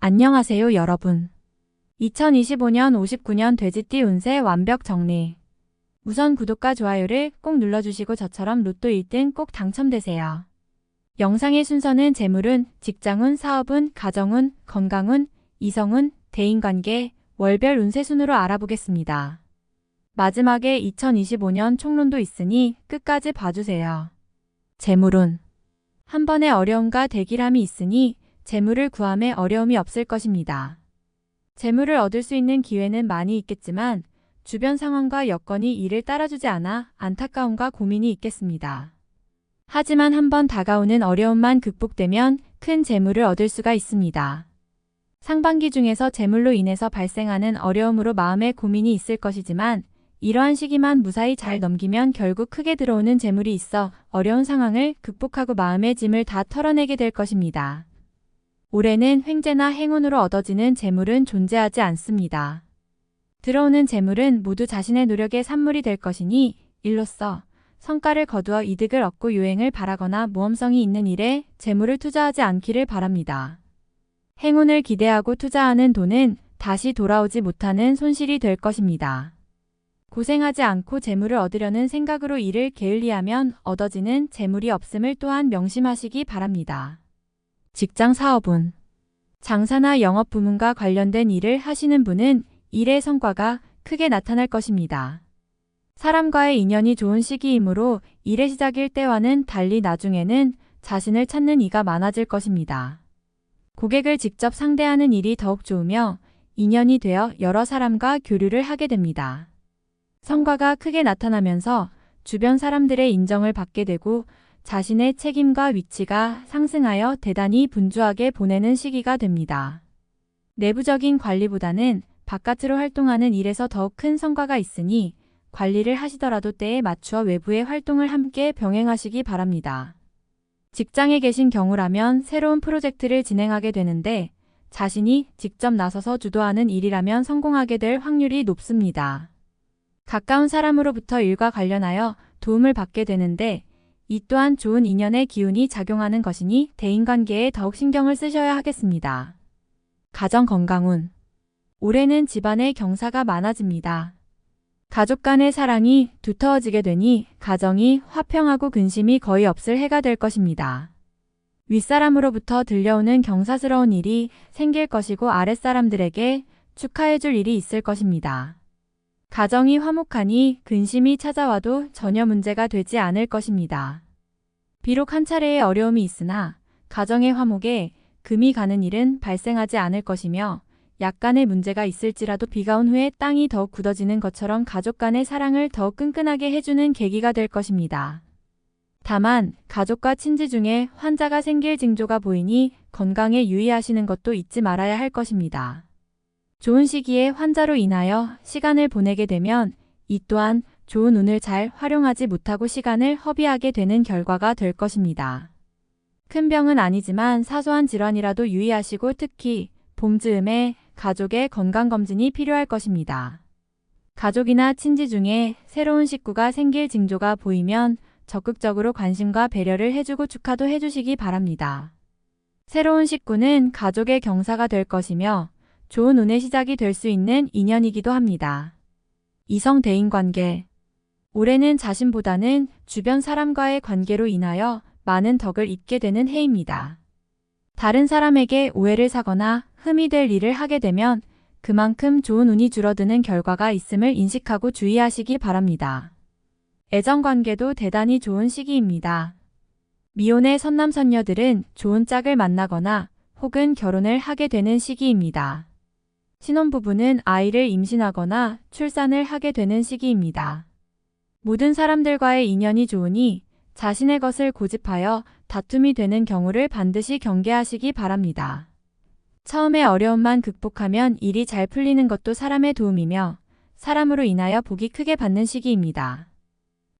안녕하세요, 여러분. 2025년 59년 돼지띠 운세 완벽 정리. 우선 구독과 좋아요를 꼭 눌러주시고 저처럼 로또 1등 꼭 당첨되세요. 영상의 순서는 재물운, 직장운, 사업운, 가정운, 건강운, 이성운, 대인관계, 월별 운세 순으로 알아보겠습니다. 마지막에 2025년 총론도 있으니 끝까지 봐주세요. 재물운. 한 번의 어려움과 대길함이 있으니 재물을 구함에 어려움이 없을 것입니다. 재물을 얻을 수 있는 기회는 많이 있겠지만 주변 상황과 여건이 이를 따라주지 않아 안타까움과 고민이 있겠습니다. 하지만 한번 다가오는 어려움만 극복되면 큰 재물을 얻을 수가 있습니다. 상반기 중에서 재물로 인해서 발생하는 어려움으로 마음에 고민이 있을 것이지만 이러한 시기만 무사히 잘 넘기면 결국 크게 들어오는 재물이 있어 어려운 상황을 극복하고 마음의 짐을 다 털어내게 될 것입니다. 올해는 횡재나 행운으로 얻어지는 재물은 존재하지 않습니다. 들어오는 재물은 모두 자신의 노력의 산물이 될 것이니 일로써 성과를 거두어 이득을 얻고 유행을 바라거나 모험성이 있는 일에 재물을 투자하지 않기를 바랍니다. 행운을 기대하고 투자하는 돈은 다시 돌아오지 못하는 손실이 될 것입니다. 고생하지 않고 재물을 얻으려는 생각으로 일을 게을리하면 얻어지는 재물이 없음을 또한 명심하시기 바랍니다. 직장 사업운. 장사나 영업 부문과 관련된 일을 하시는 분은 일의 성과가 크게 나타날 것입니다. 사람과의 인연이 좋은 시기이므로 일의 시작일 때와는 달리 나중에는 자신을 찾는 이가 많아질 것입니다. 고객을 직접 상대하는 일이 더욱 좋으며 인연이 되어 여러 사람과 교류를 하게 됩니다. 성과가 크게 나타나면서 주변 사람들의 인정을 받게 되고 자신의 책임과 위치가 상승하여 대단히 분주하게 보내는 시기가 됩니다. 내부적인 관리보다는 바깥으로 활동하는 일에서 더욱 큰 성과가 있으니 관리를 하시더라도 때에 맞추어 외부의 활동을 함께 병행하시기 바랍니다. 직장에 계신 경우라면 새로운 프로젝트를 진행하게 되는데 자신이 직접 나서서 주도하는 일이라면 성공하게 될 확률이 높습니다. 가까운 사람으로부터 일과 관련하여 도움을 받게 되는데 이 또한 좋은 인연의 기운이 작용하는 것이니 대인관계에 더욱 신경을 쓰셔야 하겠습니다. 가정 건강운. 올해는 집안에 경사가 많아집니다. 가족 간의 사랑이 두터워지게 되니 가정이 화평하고 근심이 거의 없을 해가 될 것입니다. 윗사람으로부터 들려오는 경사스러운 일이 생길 것이고 아랫사람들에게 축하해줄 일이 있을 것입니다. 가정이 화목하니 근심이 찾아와도 전혀 문제가 되지 않을 것입니다. 비록 한 차례의 어려움이 있으나 가정의 화목에 금이 가는 일은 발생하지 않을 것이며 약간의 문제가 있을지라도 비가 온 후에 땅이 더욱 굳어지는 것처럼 가족 간의 사랑을 더욱 끈끈하게 해주는 계기가 될 것입니다. 다만 가족과 친지 중에 환자가 생길 징조가 보이니 건강에 유의하시는 것도 잊지 말아야 할 것입니다. 좋은 시기에 환자로 인하여 시간을 보내게 되면 이 또한 좋은 운을 잘 활용하지 못하고 시간을 허비하게 되는 결과가 될 것입니다. 큰 병은 아니지만 사소한 질환이라도 유의하시고 특히 봄 즈음에 가족의 건강검진이 필요할 것입니다. 가족이나 친지 중에 새로운 식구가 생길 징조가 보이면 적극적으로 관심과 배려를 해주고 축하도 해주시기 바랍니다. 새로운 식구는 가족의 경사가 될 것이며 좋은 운의 시작이 될 수 있는 인연이기도 합니다. 이성 대인관계. 올해는 자신보다는 주변 사람과의 관계로 인하여 많은 덕을 입게 되는 해입니다. 다른 사람에게 오해를 사거나 흠이 될 일을 하게 되면 그만큼 좋은 운이 줄어드는 결과가 있음을 인식하고 주의하시기 바랍니다. 애정관계도 대단히 좋은 시기입니다. 미혼의 선남선녀들은 좋은 짝을 만나거나 혹은 결혼을 하게 되는 시기입니다. 신혼부부는 아이를 임신하거나 출산을 하게 되는 시기입니다. 모든 사람들과의 인연이 좋으니 자신의 것을 고집하여 다툼이 되는 경우를 반드시 경계하시기 바랍니다. 처음에 어려움만 극복하면 일이 잘 풀리는 것도 사람의 도움이며 사람으로 인하여 복이 크게 받는 시기입니다.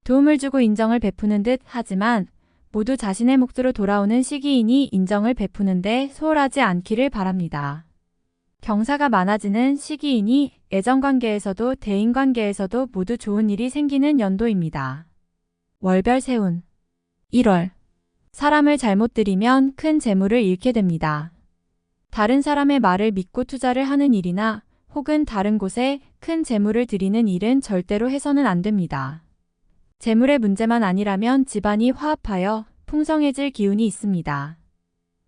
도움을 주고 인정을 베푸는 듯 하지만 모두 자신의 몫으로 돌아오는 시기이니 인정을 베푸는데 소홀하지 않기를 바랍니다. 경사가 많아지는 시기이니 애정관계에서도 대인관계에서도 모두 좋은 일이 생기는 연도입니다. 월별 세운. 1월. 사람을 잘못 들이면 큰 재물을 잃게 됩니다. 다른 사람의 말을 믿고 투자를 하는 일이나 혹은 다른 곳에 큰 재물을 들이는 일은 절대로 해서는 안 됩니다. 재물의 문제만 아니라면 집안이 화합하여 풍성해질 기운이 있습니다.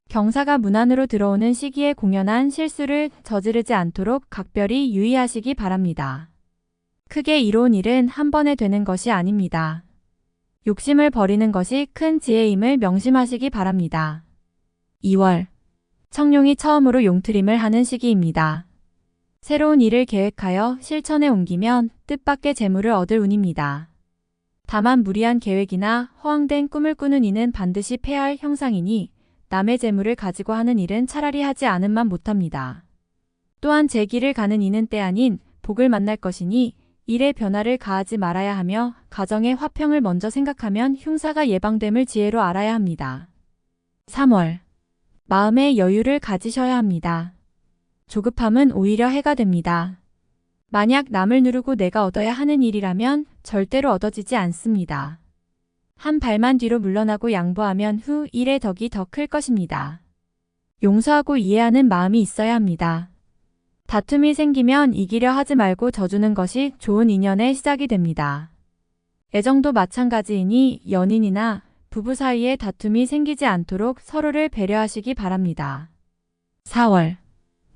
경사가 문 안으로 들어오는 시기에 공연한 실수를 저지르지 않도록 각별히 유의하시기 바랍니다. 크게 이로운 일은 한 번에 되는 것이 아닙니다. 욕심을 버리는 것이 큰 지혜임을 명심하시기 바랍니다. 2월. 청룡이 처음으로 용트림을 하는 시기입니다. 새로운 일을 계획하여 실천에 옮기면 뜻밖의 재물을 얻을 운입니다. 다만 무리한 계획이나 허황된 꿈을 꾸는 이는 반드시 패할 형상이니 남의 재물을 가지고 하는 일은 차라리 하지 않음만 못합니다. 또한 제 길을 가는 이는 때 아닌 복을 만날 것이니 일에 변화를 가하지 말아야 하며 가정의 화평을 먼저 생각하면 흉사가 예방됨을 지혜로 알아야 합니다. 3월. 마음의 여유를 가지셔야 합니다. 조급함은 오히려 해가 됩니다. 만약 남을 누르고 내가 얻어야 하는 일이라면 절대로 얻어지지 않습니다. 한 발만 뒤로 물러나고 양보하면 후 일의 덕이 더 클 것입니다. 용서하고 이해하는 마음이 있어야 합니다. 다툼이 생기면 이기려 하지 말고 져주는 것이 좋은 인연의 시작이 됩니다. 애정도 마찬가지이니 연인이나 부부 사이에 다툼이 생기지 않도록 서로를 배려하시기 바랍니다. 4월.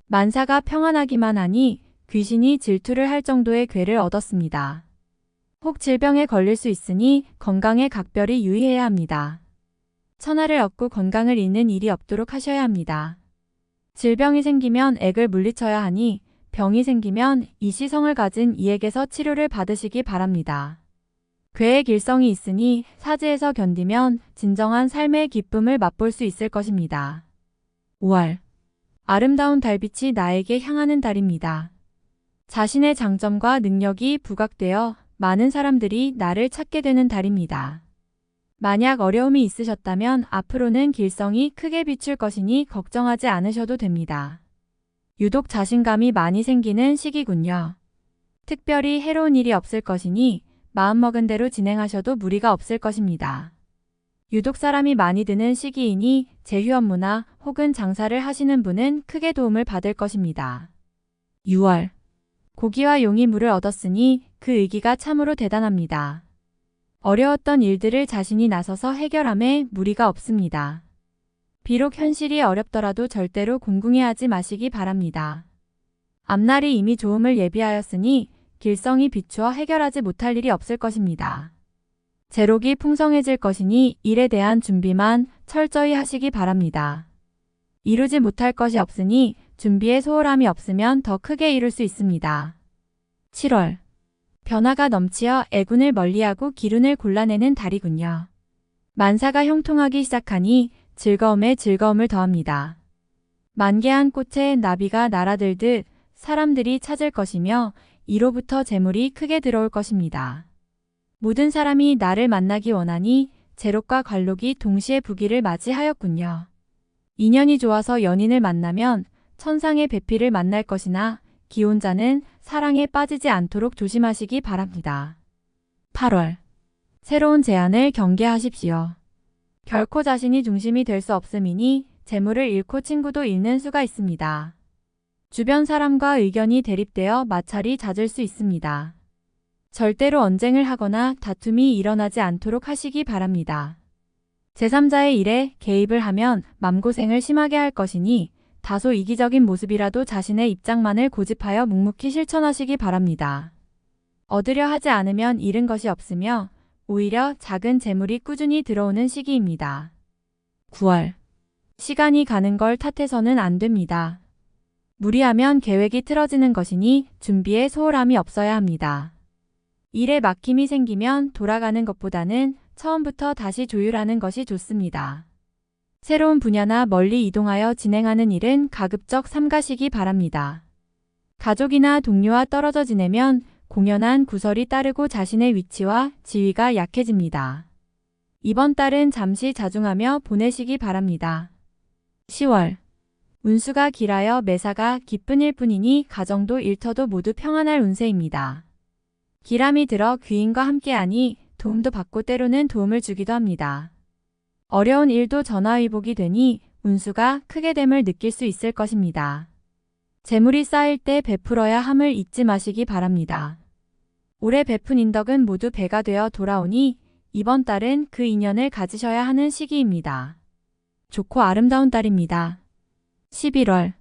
만사가 평안하기만 하니 귀신이 질투를 할 정도의 괴를 얻었습니다. 혹 질병에 걸릴 수 있으니 건강에 각별히 유의해야 합니다. 천하를 얻고 건강을 잃는 일이 없도록 하셔야 합니다. 질병이 생기면 액을 물리쳐야 하니 병이 생기면 이시성을 가진 이에게서 치료를 받으시기 바랍니다. 괴의 길성이 있으니 사지에서 견디면 진정한 삶의 기쁨을 맛볼 수 있을 것입니다. 5월. 아름다운 달빛이 나에게 향하는 달입니다. 자신의 장점과 능력이 부각되어 많은 사람들이 나를 찾게 되는 달입니다. 만약 어려움이 있으셨다면 앞으로는 길성이 크게 비출 것이니 걱정하지 않으셔도 됩니다. 유독 자신감이 많이 생기는 시기군요. 특별히 해로운 일이 없을 것이니 마음먹은 대로 진행하셔도 무리가 없을 것입니다. 유독 사람이 많이 드는 시기이니 제휴 업무나 혹은 장사를 하시는 분은 크게 도움을 받을 것입니다. 6월. 고기와 용이 물을 얻었으니 그 의기가 참으로 대단합니다. 어려웠던 일들을 자신이 나서서 해결함에 무리가 없습니다. 비록 현실이 어렵더라도 절대로 궁궁해하지 마시기 바랍니다. 앞날이 이미 좋음을 예비하였으니 길성이 비추어 해결하지 못할 일이 없을 것입니다. 재록이 풍성해질 것이니 일에 대한 준비만 철저히 하시기 바랍니다. 이루지 못할 것이 없으니 준비에 소홀함이 없으면 더 크게 이룰 수 있습니다. 7월. 변화가 넘치어 애군을 멀리하고 기운을 골라내는 달이군요. 만사가 형통하기 시작하니 즐거움에 즐거움을 더합니다. 만개한 꽃에 나비가 날아들듯 사람들이 찾을 것이며 이로부터 재물이 크게 들어올 것입니다. 모든 사람이 나를 만나기 원하니 재록과 관록이 동시에 부기를 맞이하였군요. 인연이 좋아서 연인을 만나면 천상의 배필을 만날 것이나 기혼자는 사랑에 빠지지 않도록 조심하시기 바랍니다. 8월. 새로운 제안을 경계하십시오. 결코 자신이 중심이 될 수 없음이니 재물을 잃고 친구도 잃는 수가 있습니다. 주변 사람과 의견이 대립되어 마찰이 잦을 수 있습니다. 절대로 언쟁을 하거나 다툼이 일어나지 않도록 하시기 바랍니다. 제3자의 일에 개입을 하면 맘고생을 심하게 할 것이니 다소 이기적인 모습이라도 자신의 입장만을 고집하여 묵묵히 실천하시기 바랍니다. 얻으려 하지 않으면 잃은 것이 없으며 오히려 작은 재물이 꾸준히 들어오는 시기입니다. 9월. 시간이 가는 걸 탓해서는 안 됩니다. 무리하면 계획이 틀어지는 것이니 준비에 소홀함이 없어야 합니다. 일에 막힘이 생기면 돌아가는 것보다는 처음부터 다시 조율하는 것이 좋습니다. 새로운 분야나 멀리 이동하여 진행하는 일은 가급적 삼가시기 바랍니다. 가족이나 동료와 떨어져 지내면 공연한 구설이 따르고 자신의 위치와 지위가 약해집니다. 이번 달은 잠시 자중하며 보내시기 바랍니다. 10월. 운수가 길하여 매사가 기쁜 일뿐이니 가정도 일터도 모두 평안할 운세입니다. 기람이 들어 귀인과 함께하니 도움도 받고 때로는 도움을 주기도 합니다. 어려운 일도 전화위복이 되니 운수가 크게 됨을 느낄 수 있을 것입니다. 재물이 쌓일 때 베풀어야 함을 잊지 마시기 바랍니다. 올해 베푼 인덕은 모두 배가 되어 돌아오니 이번 달은 그 인연을 가지셔야 하는 시기입니다. 좋고 아름다운 달입니다. 11월.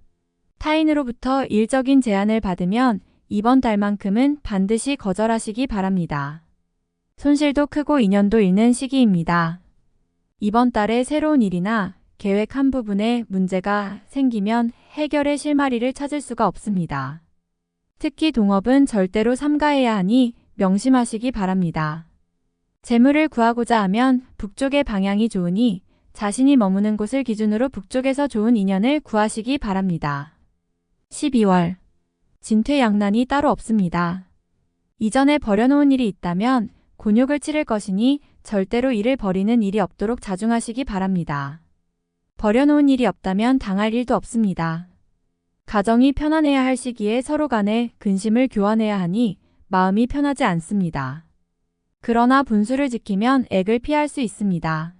타인으로부터 일적인 제안을 받으면 이번 달만큼은 반드시 거절하시기 바랍니다. 손실도 크고 인연도 잃는 시기입니다. 이번 달에 새로운 일이나 계획 한 부분에 문제가 생기면 해결의 실마리를 찾을 수가 없습니다. 특히 동업은 절대로 삼가해야 하니 명심하시기 바랍니다. 재물을 구하고자 하면 북쪽의 방향이 좋으니 자신이 머무는 곳을 기준으로 북쪽에서 좋은 인연을 구하시기 바랍니다. 12월. 진퇴양난이 따로 없습니다. 이전에 버려놓은 일이 있다면 곤욕을 치를 것이니 절대로 이를 버리는 일이 없도록 자중하시기 바랍니다. 버려놓은 일이 없다면 당할 일도 없습니다. 가정이 편안해야 할 시기에 서로 간에 근심을 교환해야 하니 마음이 편하지 않습니다. 그러나 분수를 지키면 액을 피할 수 있습니다.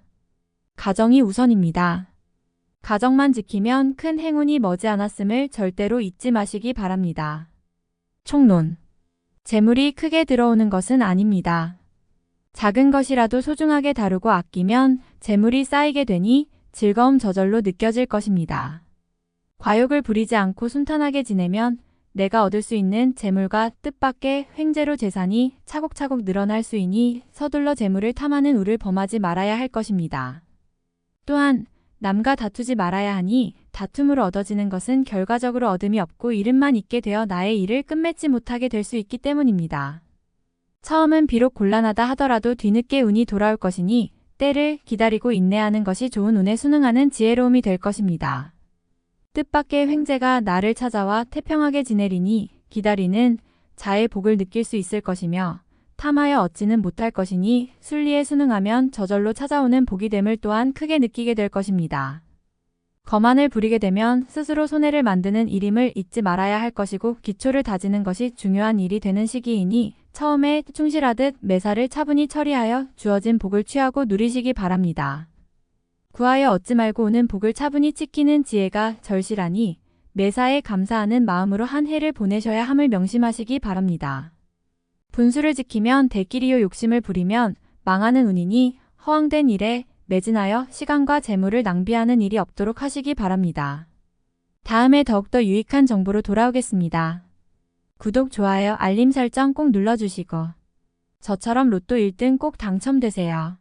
가정이 우선입니다. 가정만 지키면 큰 행운이 머지않았음을 절대로 잊지 마시기 바랍니다. 총론. 재물이 크게 들어오는 것은 아닙니다. 작은 것이라도 소중하게 다루고 아끼면 재물이 쌓이게 되니 즐거움 저절로 느껴질 것입니다. 과욕을 부리지 않고 순탄하게 지내면 내가 얻을 수 있는 재물과 뜻밖의 횡재로 재산이 차곡차곡 늘어날 수이니 서둘러 재물을 탐하는 우를 범하지 말아야 할 것입니다. 또한 남과 다투지 말아야 하니 다툼으로 얻어지는 것은 결과적으로 얻음이 없고 이름만 있게 되어 나의 일을 끝맺지 못하게 될 수 있기 때문입니다. 처음은 비록 곤란하다 하더라도 뒤늦게 운이 돌아올 것이니 때를 기다리고 인내하는 것이 좋은 운에 순응하는 지혜로움이 될 것입니다. 뜻밖의 횡재가 나를 찾아와 태평하게 지내리니 기다리는 자의 복을 느낄 수 있을 것이며 탐하여 얻지는 못할 것이니 순리에 순응하면 저절로 찾아오는 복이 됨을 또한 크게 느끼게 될 것입니다. 거만을 부리게 되면 스스로 손해를 만드는 일임을 잊지 말아야 할 것이고 기초를 다지는 것이 중요한 일이 되는 시기이니 처음에 충실하듯 매사를 차분히 처리하여 주어진 복을 취하고 누리시기 바랍니다. 구하여 얻지 말고 오는 복을 차분히 지키는 지혜가 절실하니 매사에 감사하는 마음으로 한 해를 보내셔야 함을 명심하시기 바랍니다. 분수를 지키면 대끼리요 욕심을 부리면 망하는 운이니 허황된 일에 매진하여 시간과 재물을 낭비하는 일이 없도록 하시기 바랍니다. 다음에 더욱더 유익한 정보로 돌아오겠습니다. 구독, 좋아요, 알림 설정 꼭 눌러주시고 저처럼 로또 1등 꼭 당첨되세요.